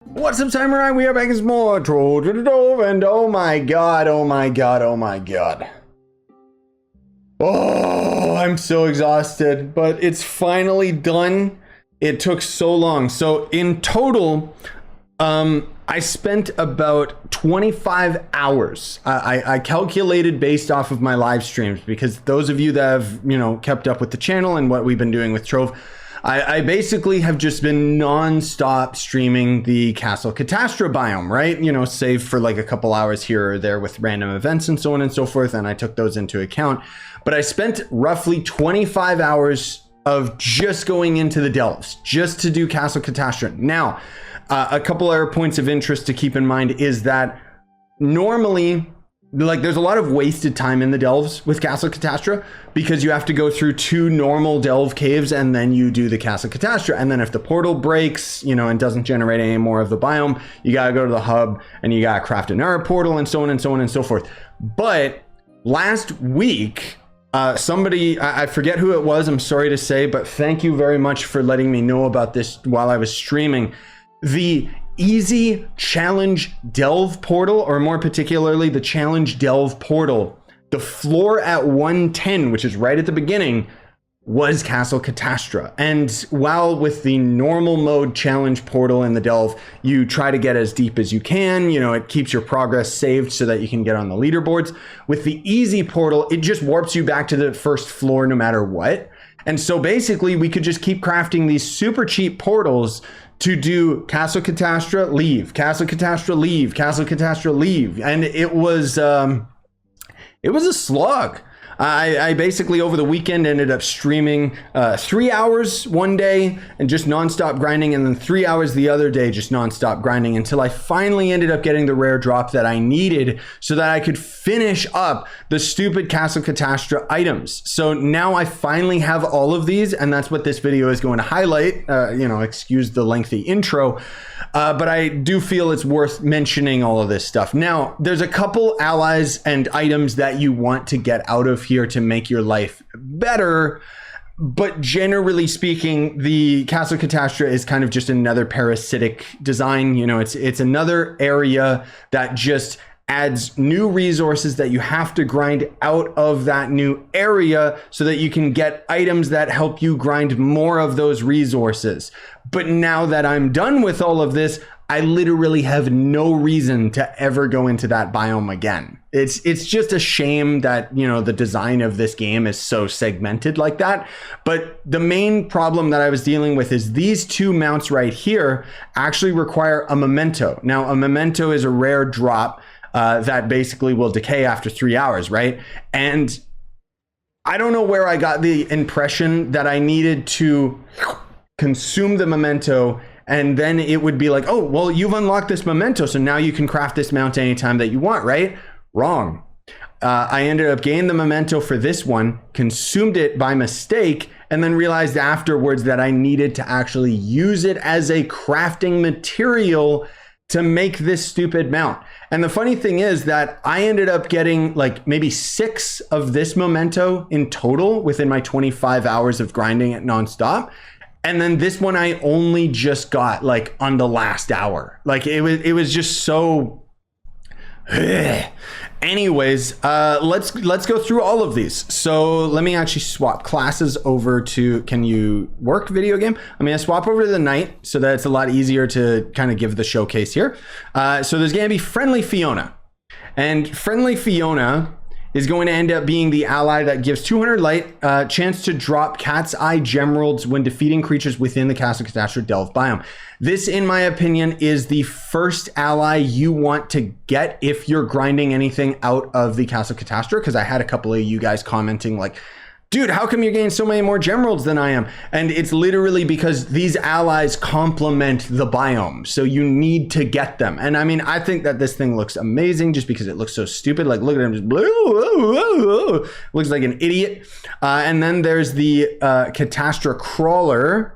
What's up, Samurai? We are back as more Trove to the Trove, and oh my god, oh my god, oh my god. Oh, I'm so exhausted, but it's finally done. It took so long. So in total, I spent about 25 hours. I calculated based off of my live streams, because those of you that have, kept up with the channel and what we've been doing with Trove, I basically have just been non-stop streaming the Castle Catastra biome, right? Save for like a couple hours here or there with random events and so on and so forth, and I took those into account. But I spent roughly 25 hours of just going into the delves, just to do Castle Catastra. Now, a couple other points of interest to keep in mind is that normally, like, there's a lot of wasted time in the delves with Castle Catastra, because you have to go through 2 normal delve caves and then you do the Castle Catastra. And then if the portal breaks, and doesn't generate any more of the biome, you gotta go to the hub and you gotta craft another portal and so on and so on and so forth. But last week, somebody, I forget who it was, I'm sorry to say, but thank you very much for letting me know about this while I was streaming. The easy challenge delve portal, or more particularly the challenge delve portal, the floor at 110, which is right at the beginning, was Castle Catastra. And while with the normal mode challenge portal in the delve, you try to get as deep as you can, it keeps your progress saved so that you can get on the leaderboards. With the easy portal, it just warps you back to the first floor no matter what. And so basically we could just keep crafting these super cheap portals to do Castle Catastra, leave, Castle Catastra, leave, Castle Catastra, leave. And it was a slog. I basically over the weekend ended up streaming 3 hours one day and just nonstop grinding, and then 3 hours the other day just nonstop grinding, until I finally ended up getting the rare drop that I needed so that I could finish up the stupid Castle Catastra items. So now I finally have all of these, and that's what this video is going to highlight. Excuse the lengthy intro. But I do feel it's worth mentioning all of this stuff. Now, there's a couple allies and items that you want to get out of here to make your life better. But generally speaking, the Castle Catastra is kind of just another parasitic design. It's another area that just adds new resources that you have to grind out of that new area so that you can get items that help you grind more of those resources. But now that I'm done with all of this, I literally have no reason to ever go into that biome again. It's just a shame that, the design of this game is so segmented like that. But the main problem that I was dealing with is these 2 mounts right here actually require a memento. Now, a memento is a rare drop that basically will decay after 3 hours, right? And I don't know where I got the impression that I needed to consume the memento, and then it would be like, oh, well, you've unlocked this memento, so now you can craft this mount anytime that you want, right? Wrong. I ended up getting the memento for this one, consumed it by mistake, and then realized afterwards that I needed to actually use it as a crafting material to make this stupid mount. And the funny thing is that I ended up getting like maybe 6 of this memento in total within my 25 hours of grinding it nonstop. And then this one I only just got like on the last hour. Like it was just so anyways, let's go through all of these. So let me actually swap classes over to, can you work video game? I'm gonna swap over to the knight so that it's a lot easier to kind of give the showcase here. So there's gonna be Friendly Fiona, and Friendly Fiona is going to end up being the ally that gives 200 light, chance to drop Cat's Eye Gemeralds when defeating creatures within the Castle Catastra Delve biome. This, in my opinion, is the first ally you want to get if you're grinding anything out of the Castle Catastra, because I had a couple of you guys commenting like, dude, how come you're getting so many more Gemeralds than I am? And it's literally because these allies complement the biome, so you need to get them. And I mean, I think that this thing looks amazing just because it looks so stupid. Like, look at him, just blue, looks like an idiot. And then there's the Catastra Crawler,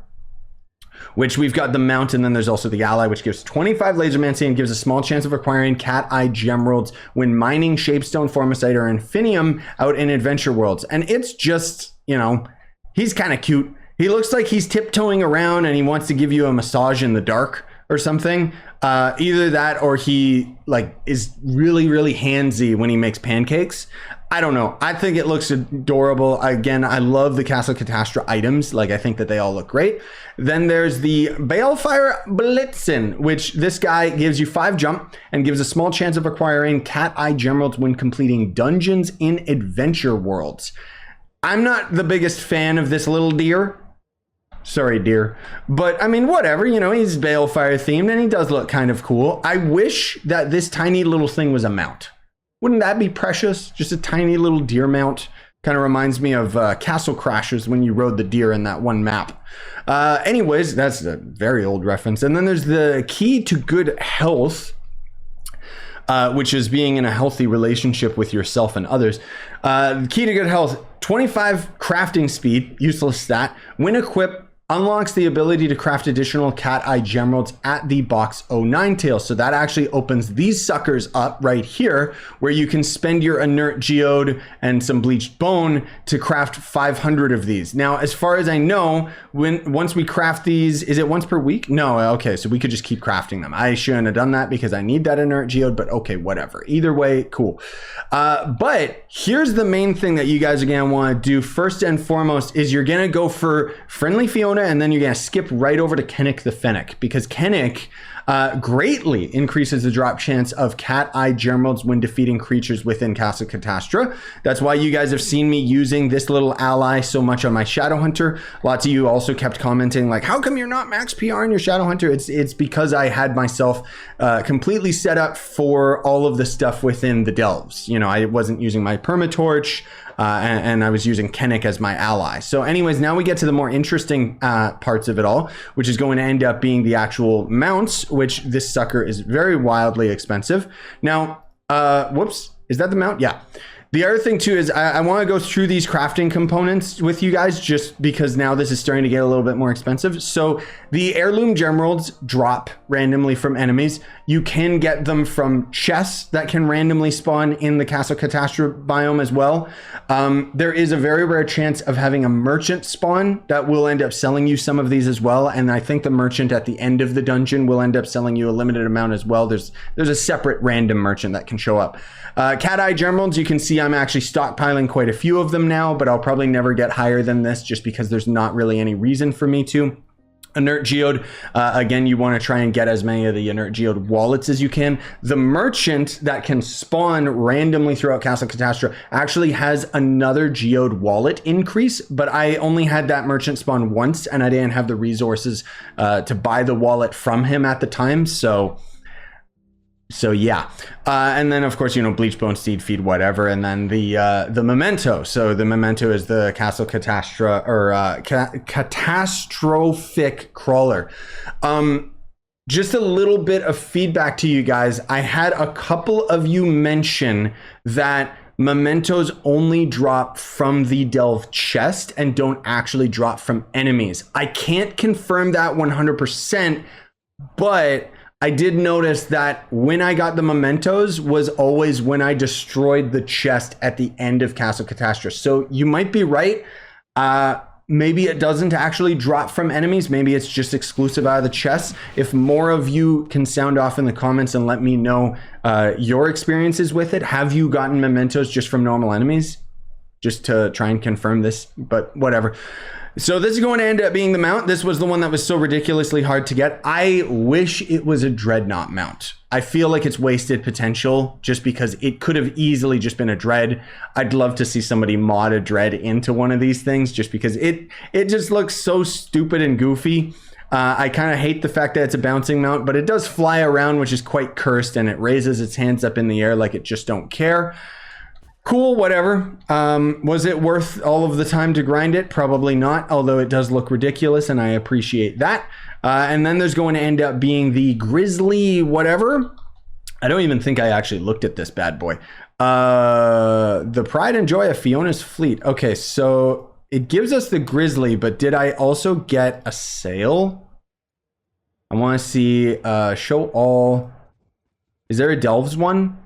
which we've got the mount, and then there's also the ally, which gives 25 lasermancy and gives a small chance of acquiring Cat Eye Gemeralds when mining Shapestone, Formicite, or Infinium out in Adventure Worlds. And it's just, he's kind of cute. He looks like he's tiptoeing around and he wants to give you a massage in the dark or something. Either that or he like is really, really handsy when he makes pancakes. I don't know. I think it looks adorable. Again, I love the Castle Catastra items. Like, I think that they all look great. Then there's the Balefire Blitzen, which this guy gives you 5 jump and gives a small chance of acquiring cat eye gemeralds when completing dungeons in adventure worlds. I'm not the biggest fan of this little deer. Sorry, dear. But I mean, whatever, you know, he's Balefire themed and he does look kind of cool. I wish that this tiny little thing was a mount. Wouldn't that be precious? Just a tiny little deer mount. Kind of reminds me of Castle Crashers when you rode the deer in that one map. Anyways, that's a very old reference. And then there's the key to good health, which is being in a healthy relationship with yourself and others. The key to good health, 25 crafting speed, useless stat. When equipped, unlocks the ability to craft additional cat eye gemeralds at the box 09 tail. So that actually opens these suckers up right here, where you can spend your inert geode and some bleached bone to craft 500 of these. Now, as far as I know, once we craft these, is it once per week? No, okay, so we could just keep crafting them. I shouldn't have done that because I need that inert geode, but okay, whatever. Either way, cool. But here's the main thing that you guys are gonna wanna do first and foremost is you're gonna go for friendly Fiona, and then you're gonna skip right over to Kennec the Fennec, because Kennec greatly increases the drop chance of cat eye gemeralds when defeating creatures within Castle Catastra. That's why you guys have seen me using this little ally so much on my Shadow Hunter. Lots of you also kept commenting like, how come you're not max PR on your Shadow Hunter? It's because I had myself completely set up for all of the stuff within the delves. You know, I wasn't using my permatorch, and I was using Kennec as my ally. So anyways, now we get to the more interesting parts of it all, which is going to end up being the actual mounts, which this sucker is very wildly expensive. Now, whoops, is that the mount? Yeah. The other thing too is I want to go through these crafting components with you guys, just because now this is starting to get a little bit more expensive. So the heirloom gemeralds drop randomly from enemies. You can get them from chests that can randomly spawn in the Castle Catastra biome as well. There is a very rare chance of having a merchant spawn that will end up selling you some of these as well. And I think the merchant at the end of the dungeon will end up selling you a limited amount as well. There's a separate random merchant that can show up. Cat eye gemeralds, you can see I'm actually stockpiling quite a few of them now, but I'll probably never get higher than this just because there's not really any reason for me to. Inert geode, again, you want to try and get as many of the inert geode wallets as you can. The merchant that can spawn randomly throughout Castle Catastra actually has another geode wallet increase, but I only had that merchant spawn once and I didn't have the resources to buy the wallet from him at the time. So yeah, and then of course, you know, bleach bone, seed feed, whatever, and then the memento. So the memento is the Castle Catastra or Catastrophic Crawler. Just a little bit of feedback to you guys. I had a couple of you mention that mementos only drop from the delve chest and don't actually drop from enemies. I can't confirm that 100%, but I did notice that when I got the mementos was always when I destroyed the chest at the end of Castle Catastra. So you might be right. Maybe it doesn't actually drop from enemies. Maybe it's just exclusive out of the chest. If more of you can sound off in the comments and let me know your experiences with it. Have you gotten mementos just from normal enemies? Just to try and confirm this, but whatever. So this is going to end up being the mount. This was the one that was so ridiculously hard to get. I wish it was a dreadnought mount. I feel like it's wasted potential just because it could have easily just been a dread. I'd love to see somebody mod a dread into one of these things just because it just looks so stupid and goofy. I kind of hate the fact that it's a bouncing mount, but it does fly around, which is quite cursed, and it raises its hands up in the air like it just don't care. Cool, whatever. Was it worth all of the time to grind it? Probably not, although it does look ridiculous and I appreciate that. And then there's going to end up being the Grisly whatever. I don't even think I actually looked at this bad boy. The Pride and Joy of Fiona's Fleet. Okay, so it gives us the Grisly, but did I also get a sail? I want to see show all. Is there a Delves one?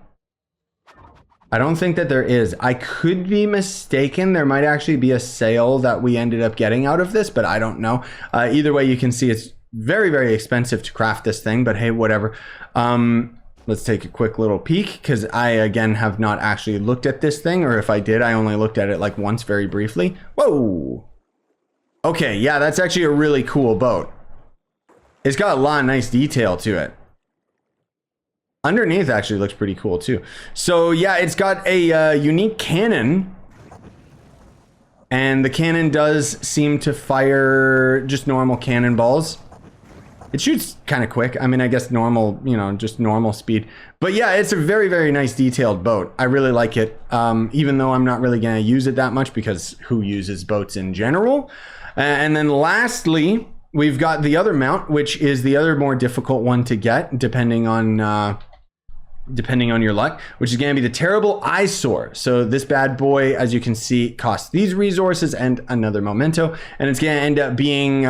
I don't think that there is. I could be mistaken. There might actually be a sale that we ended up getting out of this, but I don't know. Either way, you can see it's very, very expensive to craft this thing, but hey, whatever. Let's take a quick little peek, because I, again, have not actually looked at this thing, or if I did, I only looked at it like once very briefly. Whoa. Okay, yeah, that's actually a really cool boat. It's got a lot of nice detail to it. Underneath actually looks pretty cool too. So yeah, it's got a unique cannon. And the cannon does seem to fire just normal cannonballs. It shoots kind of quick. I mean, I guess normal, you know, just normal speed. But yeah, it's a very, very nice detailed boat. I really like it, even though I'm not really going to use it that much, because who uses boats in general? And then lastly, we've got the other mount, which is the other more difficult one to get, depending on your luck, which is going to be the Terrible Eyesore. So this bad boy, as you can see, costs these resources and another memento, and it's going to end up being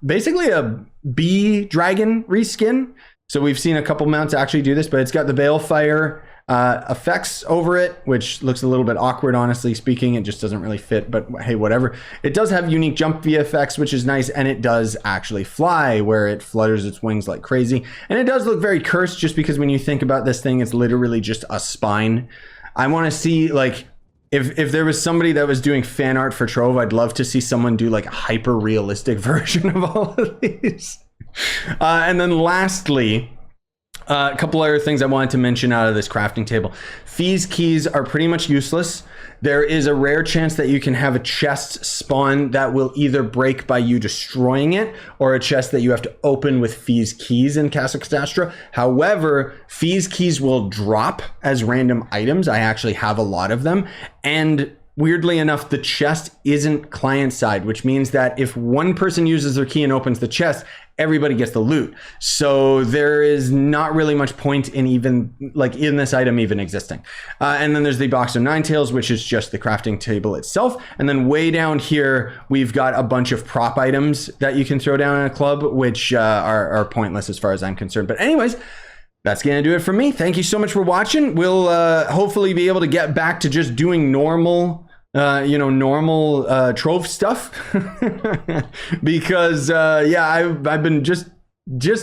basically a bee dragon reskin. So we've seen a couple mounts actually do this, but it's got the Balefire effects over it, which looks a little bit awkward, honestly speaking. It just doesn't really fit, but hey, whatever. It does have unique jump VFX, which is nice, and it does actually fly, where it flutters its wings like crazy. And it does look very cursed, just because when you think about this thing, it's literally just a spine. I want to see, like, if there was somebody that was doing fan art for Trove, I'd love to see someone do like a hyper realistic version of all of these. And then lastly, a couple other things I wanted to mention out of this crafting table. Fees keys are pretty much useless. There is a rare chance that you can have a chest spawn that will either break by you destroying it, or a chest that you have to open with Fees keys in Catastra. However, Fees keys will drop as random items. I actually have a lot of them. And weirdly enough, the chest isn't client side, which means that if one person uses their key and opens the chest, everybody gets the loot. So there is not really much point in even like in this item even existing. And then there's the box of nine tails, which is just the crafting table itself. And then way down here, we've got a bunch of prop items that you can throw down in a club, which are pointless as far as I'm concerned. But anyways, that's going to do it for me. Thank you so much for watching. We'll hopefully be able to get back to just doing normal normal Trove stuff because yeah, I've been just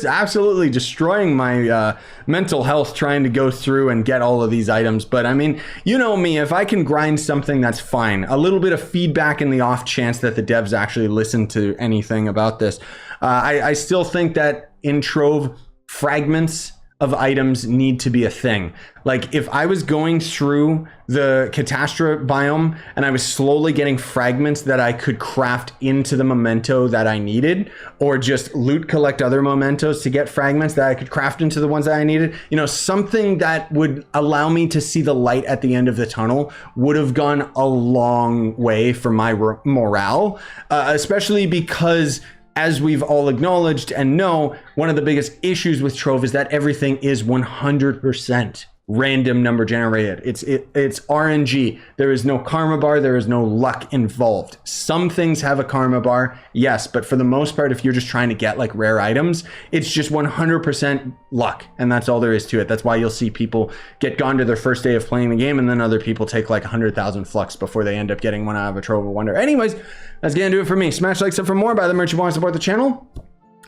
absolutely destroying my mental health trying to go through and get all of these items. But I mean, you know me, if I can grind something, that's fine. A little bit of feedback in the off chance that the devs actually listen to anything about this. I still think that in Trove, fragments of items need to be a thing. Like if I was going through the Catastra biome and I was slowly getting fragments that I could craft into the memento that I needed, or just loot collect other mementos to get fragments that I could craft into the ones that I needed, you know, something that would allow me to see the light at the end of the tunnel would have gone a long way for my morale, especially because, as we've all acknowledged and know, one of the biggest issues with Trove is that everything is 100% random number generated. It's RNG. There is no karma bar. There is no luck involved. Some things have a karma bar, yes, but for the most part, if you're just trying to get like rare items, it's just 100% luck, and that's all there is to it. That's why you'll see people get gone to their first day of playing the game, and then other people take like 100,000 flux before they end up getting one out of a Trove of Wonder. Anyways, that's gonna do it for me. Smash like, sub for more, buy the merch if you want to support the channel,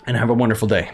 and have a wonderful day.